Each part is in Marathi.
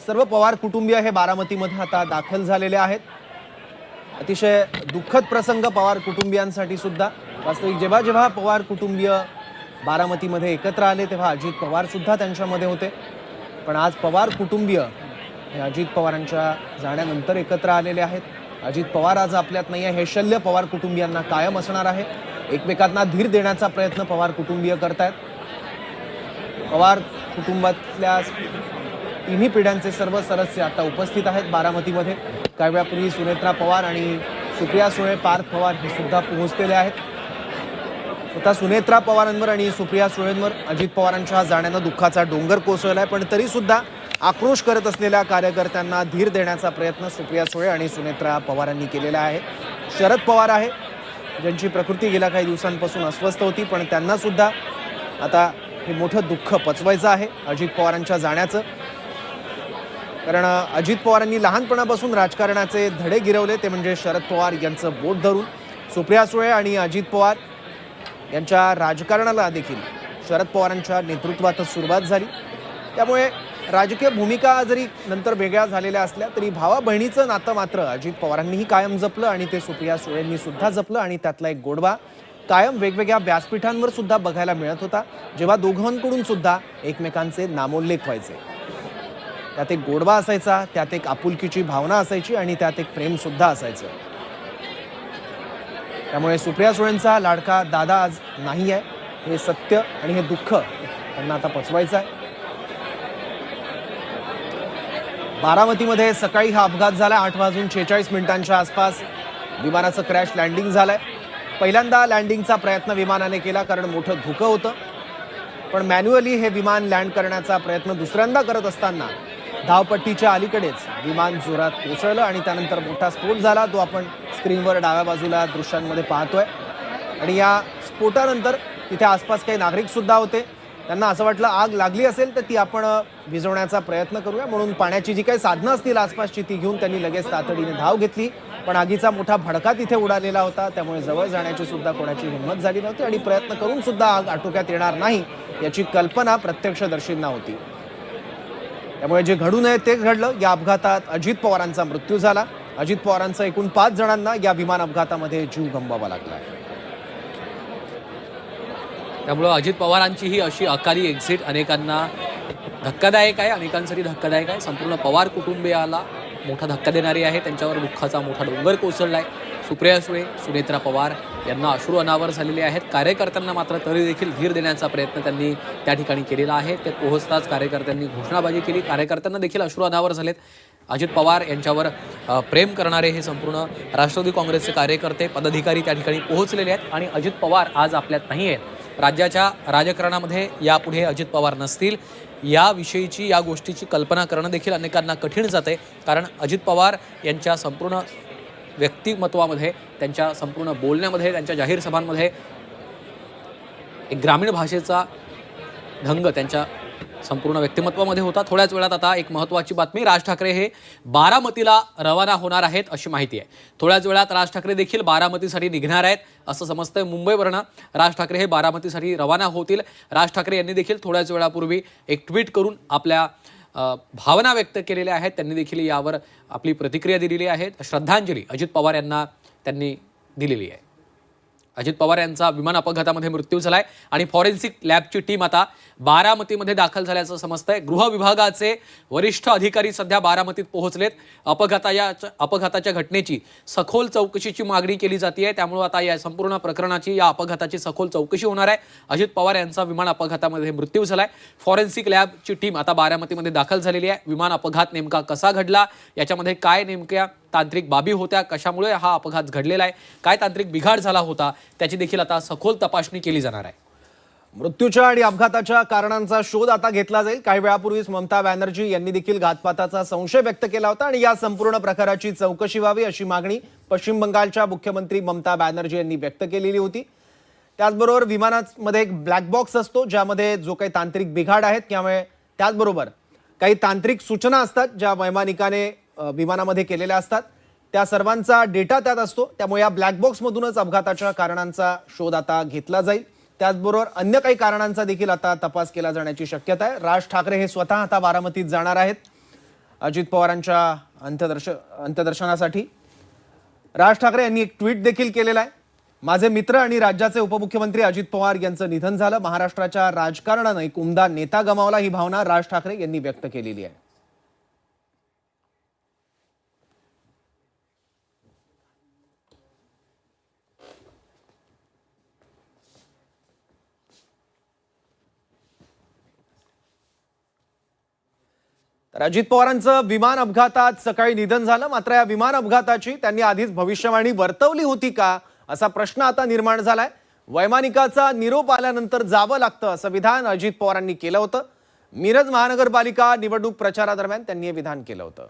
सर्व पवार कुटुंबीय हे बारामतीमध्ये आता दाखल झालेले आहेत। अतिशय दुःखद प्रसंग पवार कुटुंबियांसाठी सुद्धा। वास्तविक जेव्हा जेव्हा पवार कुटुंबीय बारामतीमध्ये एकत्र आले तेव्हा अजित पवार सुद्धा त्यांच्यामध्ये होते, पण आज पवार कुटुंबीय हे अजित पवारांच्या जाण्यानंतर एकत्र आलेले आहेत। अजित पवार आज आपल्यात नाही आहे हे शल्य पवार कुटुंबियांना कायम असणार आहे। एकमेकांना धीर देण्याचा प्रयत्न पवार कुटुंबीय करतायत। पवार कुटुंबातल्या तिन्ही पिढ्यांचे सर्व सदस्य आता उपस्थित आहेत बारामतीमध्ये। काही वेळापूर्वी सुनेत्रा पवार आणि सुप्रिया सुळे पार्थ पवार हे सुद्धा पोहोचलेले आहेत। स्वतः सुनेत्रा पवारांवर आणि सुप्रिया सुळेंवर अजित पवारांच्या जाण्यानं दुःखाचा डोंगर कोसळलाय, पण तरी सुद्धा आक्रोश करत असलेल्या कार्यकर्त्यांना धीर देण्याचा प्रयत्न सुप्रिया सुळे आणि सुनेत्रा पवारांनी केलेला आहे। शरद पवार आहे ज्यांची प्रकृती गेल्या काही दिवसांपासून अस्वस्थ होती, पण त्यांना सुद्धा आता हे मोठं दुःख पचवायचं आहे अजित पवारांच्या जाण्याचं। कारण अजित पवारांनी लहानपणापासून राजकारणाचे धडे गिरवले ते म्हणजे शरद पवार यांचं बोट धरून। सुप्रिया सुळे आणि अजित पवार यांच्या राजकारणाला देखील शरद पवारांच्या नेतृत्वातच सुरुवात झाली। त्यामुळे राजकीय भूमिका जरी नंतर वेगळ्या झालेल्या असल्या तरी भावा बहिणीचं नातं मात्र अजित पवारांनीही कायम जपलं आणि ते सुप्रिया सुळेंनी सुद्धा जपलं। आणि त्यातला एक गोडवा कायम वेगवेगळ्या व्यासपीठांवर सुद्धा बघायला मिळत होता, जेव्हा दोघांकडून सुद्धा एकमेकांचे नामोल्लेख व्हायचे। त्यात एक गोडवा असायचा, त्यात एक आपुलकीची भावना असायची आणि त्यात एक प्रेम सुद्धा असायचं। त्यामुळे सुप्रिया सुळेंचा लाडका दादा आज नाही आहे हे सत्य आणि हे दुःख त्यांना आता पचवायचं आहे। बारामतीमध्ये सकाळी हा अपघात झाला। 8:46 आसपास विमानाचं क्रॅश लँडिंग झालंय। पहिल्यांदा लँडिंगचा प्रयत्न विमानाने केला कारण मोठं धुकं होतं, पण मॅन्युअली हे विमान लँड करण्याचा प्रयत्न दुसऱ्यांदा करत असताना धावपट्टीच्या अलीकडेच विमान जोरात कोसळलं आणि त्यानंतर मोठा स्फोट झाला, तो आपण स्क्रीनवर डाव्या बाजूला दृश्यांमध्ये पाहतोय। आणि या स्फोटानंतर तिथे आसपास काही नागरिक सुद्धा होते, त्यांना असं वाटलं आग लागली असेल तर ती आपण विझवण्याचा प्रयत्न करूया, म्हणून पाण्याची जी काही साधनं असतील आसपासची ती घेऊन त्यांनी लगेच तातडीने धाव घेतली। पण आगीचा मोठा भडका तिथे उडालेला होता, त्यामुळे जवळ जाण्याची सुद्धा कोणाची हिंमत झाली नव्हती आणि प्रयत्न करून सुद्धा आग आटोक्यात येणार नाही याची कल्पना प्रत्यक्षदर्शींना होती। त्यामुळे जे घडू नये ते घडलं। या अपघातात अजित पवारांचा मृत्यू झाला। अजित पवारांचा एकूण 5 जणांना या विमान अपघातामध्ये जीव गमवावा लागला आहे। त्यामुळे अजित पवारांची ही अशी अकाली एक्झिट अनेकांना धक्कादायक आहे, अनेकांसाठी धक्कादायक आहे। संपूर्ण पवार कुटुंबियाला मोठा धक्का देणारी आहे, त्यांच्यावर दुःखाचा मोठा डोंगर कोसळला आहे। सुप्रिया सुळे, सुनेत्रा पवार यांना अश्रू अनावर झालेले आहेत। कार्यकर्त्यांना मात्र तरी देखील धीर देण्याचा प्रयत्न त्यांनी त्या ठिकाणी केलेला आहे। ते पोहोचताच कार्यकर्त्यांनी घोषणाबाजी केली, कार्यकर्त्यांना देखील अश्रू अनावर झालेत। अजित पवार यांच्यावर प्रेम करणारे हे संपूर्ण राष्ट्रवादी काँग्रेसचे कार्यकर्ते पदाधिकारी त्या ठिकाणी पोहोचलेले आहेत आणि अजित पवार आज आपल्यात नाही आहेत। राज्याच्या राजकारणामध्ये यापुढे अजित पवार नसतील याविषयीची या गोष्टीची कल्पना करणं देखील अनेकांना कठीण जाते, कारण अजित पवार यांच्या संपूर्ण व्यक्तिमत्वामध्ये, त्यांच्या संपूर्ण बोलण्यामध्ये, त्यांच्या जाहीर सभांमध्ये एक ग्रामीण भाषेचा ढंग त्यांच्या संपूर्ण व्यक्तिमत्वामध्ये होता। थोड्याच वेळात आता एक महत्त्वाची बातमी, राज ठाकरे हे बारामतीला रवाना होणार आहेत अशी माहिती आहे। थोड्याच वेळात राज ठाकरे देखील बारामतीसाठी निघणार आहेत असं समजतंय। मुंबईवरनं राज ठाकरे हे बारामतीसाठी रवाना होतील। राज ठाकरे यांनी देखील थोड्याच वेळापूर्वी एक ट्विट करून आपल्या भावना व्यक्त केलेल्या आहेत। त्यांनी देखील यावर आपली प्रतिक्रिया दिलेली आहे। श्रद्धांजली अजित पवार यांना त्यांनी दिलेली आहे। अजित पवार यांचा विमान अपघातामध्ये मृत्यू झालाय आणि फॉरेन्सिक लॅबची टीम आता बारामतीमध्ये दाखल झाल्याचं समजतंय। गृह विभागाचे वरिष्ठ अधिकारी सध्या बारामतीत पोहोचलेत। अपघाताच्या घटनेची सखोल चौकशीची मागणी केली जाते, त्यामुळे आता या संपूर्ण प्रकरणाची, या अपघाताची सखोल चौकशी होणार आहे। अजित पवार यांचा विमान अपघातामध्ये मृत्यू झालाय। फॉरेन्सिक लॅबची टीम आता बारामतीमध्ये दाखल झालेली आहे। विमान अपघात नेमका कसा घडला, याच्यामध्ये काय नेमक्या तांत्रिक बाबी होत्या, कशामुळे हा अपघात घडलेला आहे, काय तांत्रिक बिघाड झाला होता, त्याची देखील आता सखोल तपासणी केली जाणार आहे। मृत्यूच्या आणि अपघाताच्या कारणांचा शोध आता घेतला जाईल। काही वेळापूर्वीच ममता बॅनर्जी यांनी देखील घातपाताचा संशय व्यक्त केला होता आणि या संपूर्ण प्रकाराची चौकशी व्हावी अशी मागणी पश्चिम बंगालच्या मुख्यमंत्री ममता बॅनर्जी यांनी व्यक्त केलेली होती। त्याचबरोबर विमानामध्ये एक ब्लॅक बॉक्स असतो ज्यामध्ये जो काही तांत्रिक बिघाड आहेत त्यामुळे त्याचबरोबर काही तांत्रिक सूचना असतात ज्या वैमानिकाने विमानामध्ये केलेल्या असतात, त्या सर्वांचा डेटा त्यात असतो। त्यामुळे या ब्लॅक बॉक्समधूनच अपघाताच्या कारणांचा शोध आता घेतला जाईल। त्याचबरोबर अन्य काही कारणांचा देखील आता तपास केला जाण्याची शक्यता आहे। राज ठाकरे हे स्वतः आता बारामतीत जाणार आहेत। अजित पवारांच्या अंत्यदर्शनासाठी। राज ठाकरे यांनी एक ट्विट देखील केलेलं आहे। माझे मित्र आणि राज्याचे उपमुख्यमंत्री अजित पवार यांचं निधन झालं। महाराष्ट्राच्या राजकारणानं एक उमदा नेता गमावला, ही भावना राज ठाकरे यांनी व्यक्त केलेली आहे। तर अजित पवारांचं विमान अपघातात सकाळी निधन झालं। मात्र या विमान अपघाताची त्यांनी आधीच भविष्यवाणी वर्तवली होती का, असा प्रश्न आता निर्माण झालाय। वैमानिकाचा निरोप आल्यानंतर जावं लागतं असं विधान अजित पवारांनी केलं होतं। मिरज महानगरपालिका निवडणूक प्रचारादरम्यान त्यांनी हे विधान केलं होतं।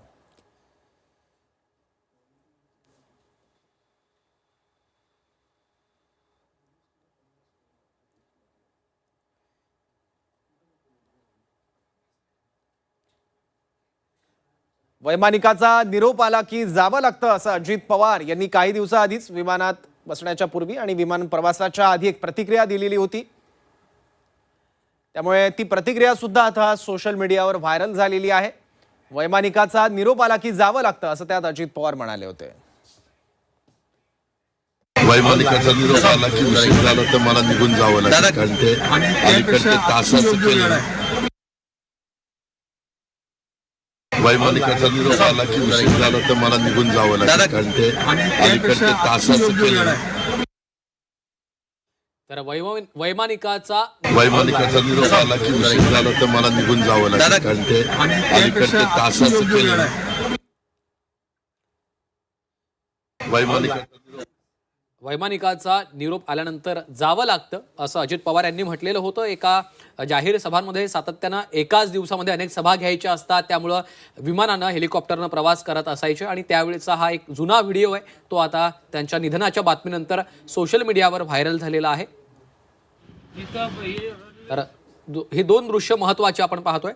वैमानिकाचा निरोप आला की जावं लागतं असं अजित पवार यांनी काही दिवसाआधीच विमानात बसण्याच्या पूर्वी आणि विमान प्रवासाच्या आधी एक प्रतिक्रिया दिलेली होती। त्यामुळे ती प्रतिक्रिया सुद्धा आता सोशल मीडियावर व्हायरल झालेली आहे। वैमानिकाचा निरोप आला की जावं लागतं असं त्यात अजित पवार म्हणाले होते। वैमानिकाचा निरोप आला की उशीर झाला तर मला निघून जावं लागतं, कारण ते अलीकडे तासाचं केलं। वैमानिकाचा निरोप आला की उशीर झाला तर मला निघून जावं लागतं, कारण ते अलीकडे तासाचं केलं। तर वैमानिकाचा निरोप आला की उशीर झाला तर मला निघून जावं लागतं, कारण ते अलीकडे तासाचं केलं। वैमानिकाचा निरोप आल्यानंतर जावं लागतं असं अजित पवार यांनी म्हटलेलं होतं। एका जाहीर सभांमध्ये सातत्यानं एकाच दिवसामध्ये अनेक सभा घ्यायच्या असतात, त्यामुळं विमानानं हेलिकॉप्टरनं प्रवास करत असायचे आणि त्यावेळेचा हा एक जुना व्हिडिओ आहे, तो आता त्यांच्या निधनाच्या बातमीनंतर सोशल मीडियावर व्हायरल झालेला आहे। तर ही दोन दृश्य महत्त्वाची आपण पाहतोय।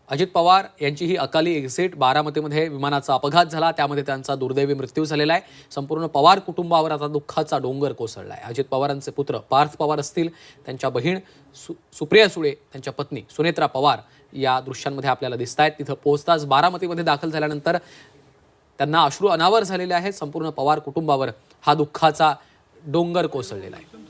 अजित पवार यांची ही अकाली एक्झिट, बारामतीमध्ये विमानाचा अपघात झाला, त्यामध्ये त्यांचा दुर्दैवी मृत्यू झालेला आहे। संपूर्ण पवार कुटुंबावर आता दुःखाचा डोंगर कोसळला आहे। अजित पवारांचे पुत्र पार्थ पवार असतील, त्यांच्या बहीण सुप्रिया सुळे, त्यांच्या पत्नी सुनेत्रा पवार या दृश्यांमध्ये आपल्याला दिसत आहेत। तिथं पोहोचताच बारामतीमध्ये दाखल झाल्यानंतर त्यांना अश्रू अनावर झालेले आहेत। संपूर्ण पवार कुटुंबावर हा दुःखाचा डोंगर कोसळलेला आहे।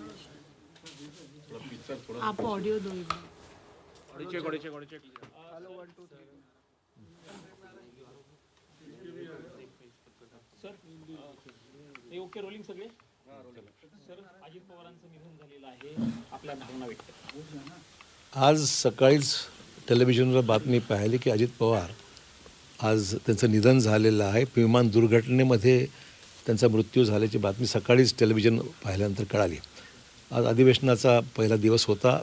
ओके रोलिंग सगळे सर, अजित पवारांचं निधन झालेलं आहे, आपल्या भावना व्यक्त करा। आज सकाळीच टेलिव्हिजनवर बातमी पाहिली की अजित पवार आज त्यांचं निधन झालेलं आहे। विमान दुर्घटनेमध्ये त्यांचा मृत्यू झाल्याची बातमी सकाळीच टेलिव्हिजन पाहिल्यानंतर कळाली। आज अधिवेशनाचा पहिला दिवस होता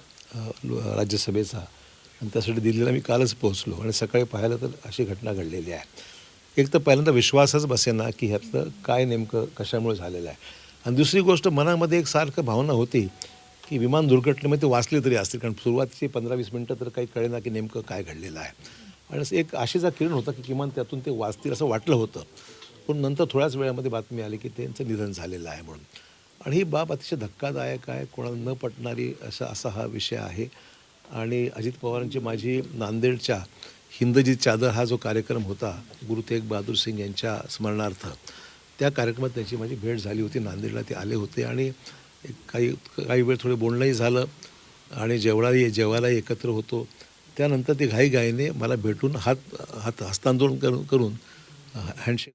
राज्यसभेचा, आणि त्यासाठी दिल्लीला मी कालच पोहोचलो आणि सकाळी पाहिलं तर अशी घटना घडलेली आहे। एक तर पहिल्यांदा विश्वासच बसेना की ह्यातलं काय नेमकं कशामुळे झालेलं आहे, आणि दुसरी गोष्ट मनामध्ये एक सारखं भावना होती की विमान दुर्घटनेमध्ये ते वाचले तरी असतील, कारण सुरुवातीची 15-20 मिनटं तर काही कळेना की नेमकं काय घडलेलं आहे, आणि एक आशेचा किरण होता की किमान त्यातून ते वाचतील असं वाटलं होतं। पण नंतर थोड्याच वेळामध्ये बातमी आली की त्यांचं निधन झालेलं आहे म्हणून, आणि ही बाब अतिशय धक्कादायक आहे, कोणाला न पटणारी असा हा विषय आहे। आणि अजित पवारांची माझी नांदेडच्या हिंदजी चादर हा जो कार्यक्रम होता गुरु तेग बहादूर सिंग यांच्या स्मरणार्थ, त्या कार्यक्रमात त्यांची माझी भेट झाली होती। नांदेडला ते आले होते आणि काही वेळ थोडं बोलणंही झालं आणि जेवायलाही एकत्र होतो। त्यानंतर ते घाईघाईने मला भेटून हात हस्तांदोलन करून हँडशेक।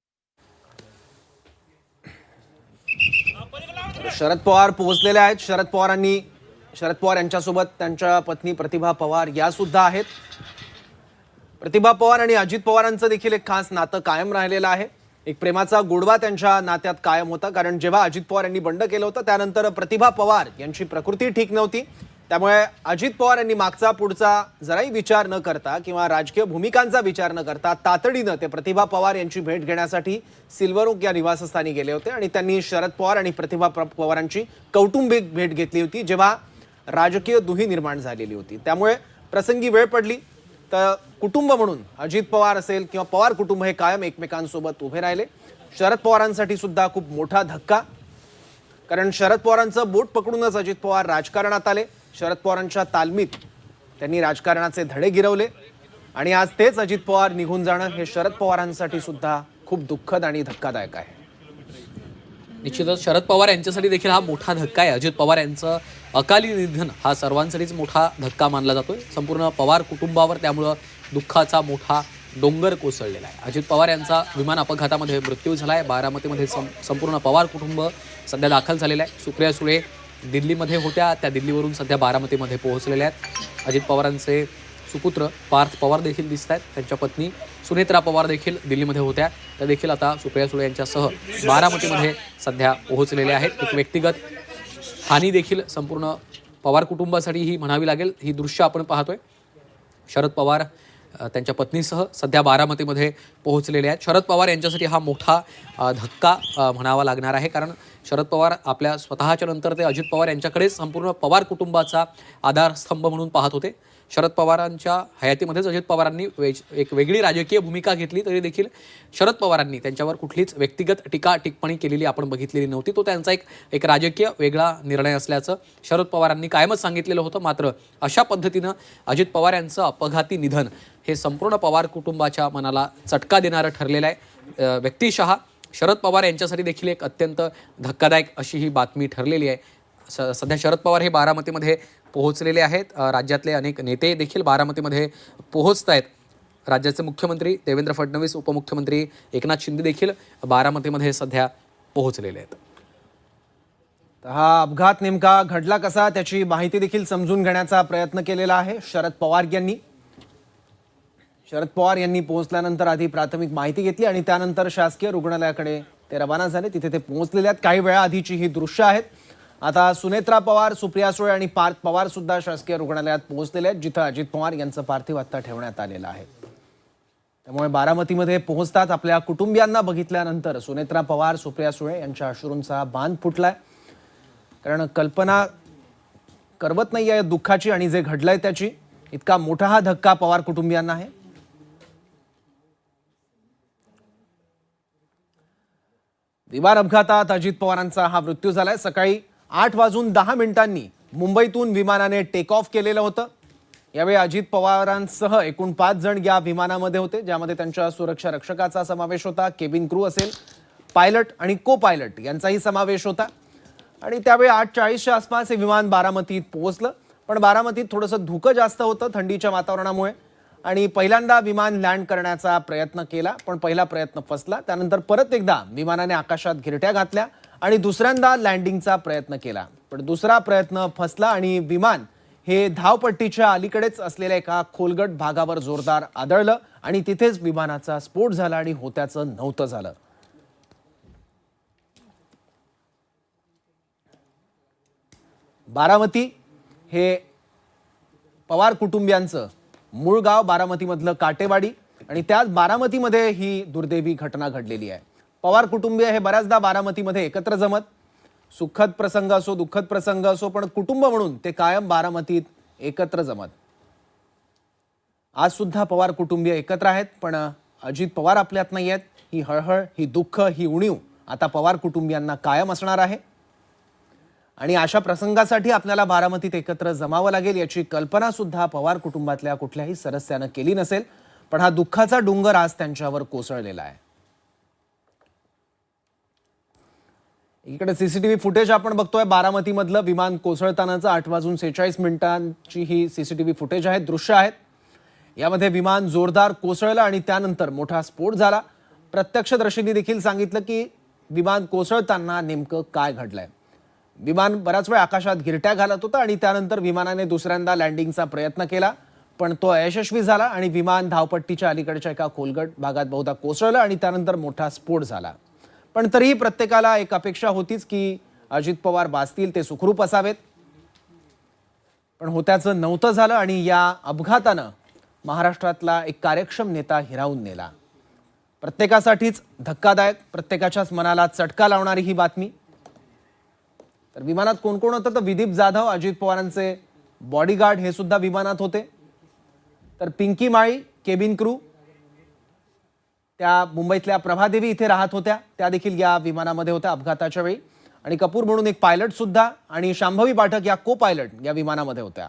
शरद पवार पोहोचलेले आहेत। शरद पवार यांच्यासोबत त्यांच्या पत्नी प्रतिभा पवार या सुद्धा आहेत। प्रतिभा पवार आणि अजित पवारांचं देखील एक खास नातं कायम राहिलेलं आहे। एक प्रेमाचा गोडवा त्यांच्या नात्यात कायम होता, कारण जेव्हा अजित पवार यांनी बंड केलं होतं त्यानंतर प्रतिभा पवार यांची प्रकृती ठीक नव्हती, त्यामुळे अजित पवार यांनी मागचा पुढचा जराही विचार न करता किंवा राजकीय भूमिकांचा विचार न करता तातडीनं ते प्रतिभा पवार यांची भेट घेण्यासाठी सिल्वर ओक या निवासस्थानी गेले होते आणि त्यांनी शरद पवार आणि प्रतिभा पवारांची कौटुंबिक भेट घेतली होती, जेव्हा राजकीय दुही निर्माण झालेली होती। त्यामुळे प्रसंगी वेळ पडली तर कुटुंब म्हणून अजित पवार असेल किंवा पवार कुटुंब हे कायम एकमेकांसोबत उभे राहिले। शरद पवारांसाठी सुद्धा खूप मोठा धक्का, कारण शरद पवारांचं बोट पकडूनच अजित पवार राजकारणात आले। शरद पवारांच्या तालमीत त्यांनी राजकारणाचे धडे गिरवले आणि आज तेच अजित पवार निघून जाणं हे शरद पवारांसाठी सुद्धा खूप दुःखद आणि धक्कादायक आहे. निश्चितच शरद पवार यांच्यासाठी देखील हा मोठा धक्का आहे. अजित पवार यांचं अकाली निधन हा सर्वांसाठीच मोठा धक्का मानला जातोय. संपूर्ण पवार कुटुंबावर त्यामुळं दुःखाचा मोठा डोंगर कोसळलेला आहे. अजित पवार यांचा विमान अपघातामध्ये मृत्यू झाला आहे. बारामतीमध्ये संपूर्ण पवार कुटुंब सध्या दाखल झालेलं आहे. सुप्रिया सुळे दिल्लीमध्ये होत्या, त्या दिल्लीवरून सध्या बारामतीमध्ये पोहोचलेल्या आहेत. अजित पवारांचे सुपुत्र पार्थ पवार देखील दिसत आहेत. त्यांच्या पत्नी सुनेत्रा पवार देखील दिल्लीमध्ये होत्या, त्या देखील आता सुप्रिया सुळे यांच्यासह बारामतीमध्ये सध्या पोहोचलेल्या आहेत. एक व्यक्तिगत हानी देखील संपूर्ण पवार कुटुंबासाठी ही म्हणावी लागेल. ही दृश्य आपण पाहतोय. शरद पवार त्यांच्या पत्नीसह सध्या बारामतीमध्ये पोहोचलेले आहेत. शरद पवार यांच्यासाठी हा मोठा धक्का म्हणावा लागणार आहे, कारण शरद पवार आपल्या स्वतःच्या नंतर ते अजित पवार यांच्याकडेच संपूर्ण पवार कुटुंबाचा आधारस्तंभ म्हणून पाहत होते. शरद पवारांच्या हयातीमध्येच अजित पवारांनी एक वेगळी राजकीय भूमिका घेतली, तरी देखील शरद पवारांनी त्यांच्यावर कुठलीच व्यक्तिगत टीका टिप्पणी केलेली आपण बघितलेली नव्हती. तो त्यांचा एक राजकीय वेगळा निर्णय असल्याचं शरद पवारांनी कायमच सांगितलेलं होतं. मात्र अशा पद्धतीनं अजित पवार यांचं अपघाती निधन हे संपूर्ण पवार कुटुंबाच्या मनाला चटका देणारं ठरलेलं आहे. व्यक्तिशः शरद पवार यांच्यासाठी देखील एक अत्यंत धक्कादायक अशी ही बातमी ठरलेली आहे. सध्या शरद पवार हे बारामतीमध्ये पोहोचलेले आहेत. राज्यातले अनेक नेते देखील बारामतीमध्ये पोहोचत आहेत. राज्याचे मुख्यमंत्री देवेंद्र फडणवीस, उपमुख्यमंत्री एकनाथ शिंदे देखील बारामतीमध्ये सध्या पोहोचलेले आहेत. हा अपघात नेमका घडला कसा त्याची माहिती देखील समजून घेण्याचा प्रयत्न केलेला आहे शरद पवार यांनी. शरद पवार यांनी पोहोचल्यानंतर आधी प्राथमिक माहिती घेतली आणि त्यानंतर शासकीय रुग्णालयाकडे ते रवाना झाले. तिथे ते पोहोचलेले आहेत. काही वेळा आधीची ही दृश्य आहेत. आता सुनेत्रा पवार, सुप्रिया सुळे आणि पार्थ पवार सुद्धा शासकीय रुग्णालयात पोहोचलेले आहेत, जिथं अजित पवार यांचं पार्थिव आता ठेवण्यात आलेलं आहे. त्यामुळे बारामतीमध्ये पोहोचतात आपल्या कुटुंबियांना बघितल्यानंतर सुनेत्रा पवार, सुप्रिया सुळे यांच्या अश्रूंचा बांध फुटलाय. कारण कल्पना करवत नाही आहे दुःखाची आणि जे घडलंय त्याची. इतका मोठा हा धक्का पवार कुटुंबियांना आहे. विमान अपघातात अजित पवारांचा हा मृत्यू झालाय. सकाळी 8:10 मुंबईतून विमानाने टेक ऑफ केलेलं होतं. यावेळी अजित पवारांसह एकूण 5 जण या विमानामध्ये होते, ज्यामध्ये त्यांच्या सुरक्षा रक्षकाचा समावेश होता, केबिन क्रू असेल, पायलट आणि को पायलट यांचाही समावेश होता. आणि त्यावेळी 8:40च्या आसपास हे विमान बारामतीत पोहोचलं. पण बारामतीत थोडंसं धुकं जास्त होतं थंडीच्या वातावरणामुळे आणि पहिल्यांदा विमान लँड करण्याचा प्रयत्न केला, पण पहिला प्रयत्न फसला. त्यानंतर परत एकदा विमानाने आकाशात घिरट्या घातल्या आणि दुसऱ्यांदा लँडिंगचा प्रयत्न केला, पण दुसरा प्रयत्न फसला आणि विमान हे धावपट्टीच्या अलीकडेच असलेल्या एका खोलगट भागावर जोरदार आदळलं आणि तिथेच विमानाचा स्फोट झाला आणि होत्याचं नव्हतं झालं. बारामती हे पवार कुटुंबियांचं मूळ गाव. बारामतीमधलं काटेवाडी आणि त्याच बारामतीमध्ये ही दुर्दैवी घटना घडलेली आहे. पवार कुटुंबीय हे बऱ्याचदा बारामतीमध्ये एकत्र जमत. सुखद प्रसंग असो, दुःखद प्रसंग असो, पण कुटुंब म्हणून ते कायम बारामतीत एकत्र जमत. आज सुद्धा पवार कुटुंबीय एकत्र आहेत, पण अजित पवार आपल्यात नाही आहेत. ही हळहळ, ही दुःख, ही उणीव आता पवार कुटुंबियांना कायम असणार आहे. आणि अशा प्रसंगासाठी आपल्याला बारामतीत एकत्र जमावं लागेल याची कल्पना सुद्धा पवार कुटुंबातल्या कुठल्याही सदस्यानं केली नसेल. पण हा दुःखाचा डोंगर आज त्यांच्यावर कोसळलेला आहे. इकडे सीसीटीव्ही फुटेज आपण बघतोय. बारामतीमधलं विमान कोसळतानाचं 8:46 ही सीसीटीव्ही फुटेज आहे, दृश्य आहेत. यामध्ये विमान जोरदार कोसळलं आणि त्यानंतर मोठा स्फोट झाला. प्रत्यक्षदर्शींनी देखील सांगितलं की विमान कोसळताना नेमकं काय घडलंय. विमान बराच वेळ आकाशात घिरट्या घालत होतं आणि त्यानंतर विमानाने दुसऱ्यांदा लँडिंगचा प्रयत्न केला, पण तो अयशस्वी झाला आणि विमान धावपट्टीच्या अलीकडच्या एका खोलगट भागात बहुधा कोसळलं आणि त्यानंतर मोठा स्फोट झाला. पण तरीही प्रत्येकाला एक अपेक्षा होतीच की अजित पवार वाचतील, ते सुखरूप असावेत. पण होत्याचं नव्हतं झालं आणि या अपघातानं महाराष्ट्रातला एक कार्यक्षम नेता हिरावून नेला. प्रत्येकासाठीच धक्कादायक, प्रत्येकाच्याच मनाला चटका लावणारी ही बातमी. तर विमानात कोण कोण होतं तर विदीप जाधव, अजित पवारांचे बॉडीगार्ड, हे सुद्धा विमानात होते. तर पिंकी माळी, केबिन क्रू, त्या मुंबईतल्या प्रभादेवी इथे राहत होत्या, त्या देखील या विमानामध्ये होत्या अपघाताच्या वेळी. आणि कपूर म्हणून एक पायलट सुद्धा आणि शांभवी पाठक या को पायलट या विमानामध्ये होत्या.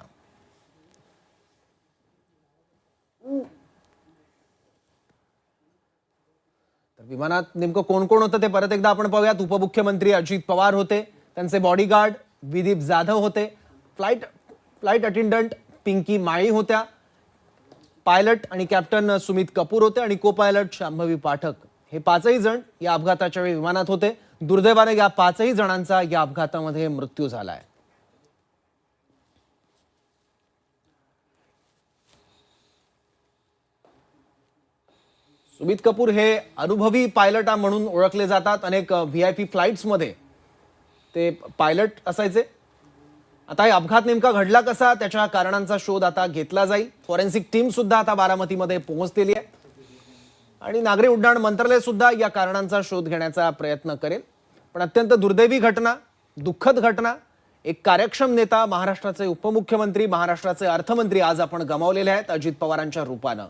तर विमानात नेमकं कोण कोण होतं ते परत एकदा आपण पाहूयात. उपमुख्यमंत्री अजित पवार होते, त्यांचे बॉडीगार्ड विदीप जाधव होते, फ्लाईट अटेंडंट पिंकी माळी होत्या, पायलट आणि कॅप्टन सुमित कपूर होते आणि को पायलट शांभवी पाठक हे पाचही जण या अपघाताच्या वेळी विमानात होते. दुर्दैवाने या पाचही जणांचा या अपघातामध्ये मृत्यू झालाय. सुमित कपूर हे अनुभवी पायलट म्हणून ओळखले जातात. अनेक VIP फ्लाईट्समध्ये ते पायलट असायचे. आता हे अपघात नेमका घडला कसा, त्याच्या कारणांचा शोध आता घेतला जाईल. फॉरेन्सिक टीम सुद्धा आता बारामतीमध्ये पोहोचलेली आहे आणि नागरी उड्डाण मंत्रालय सुद्धा या कारणांचा शोध घेण्याचा प्रयत्न करेल. पण अत्यंत दुर्दैवी घटना, दुःखद घटना. एक कार्यक्षम नेता, महाराष्ट्राचे उपमुख्यमंत्री, महाराष्ट्राचे अर्थमंत्री आज आपण गमावलेले आहेत अजित पवारांच्या रूपानं.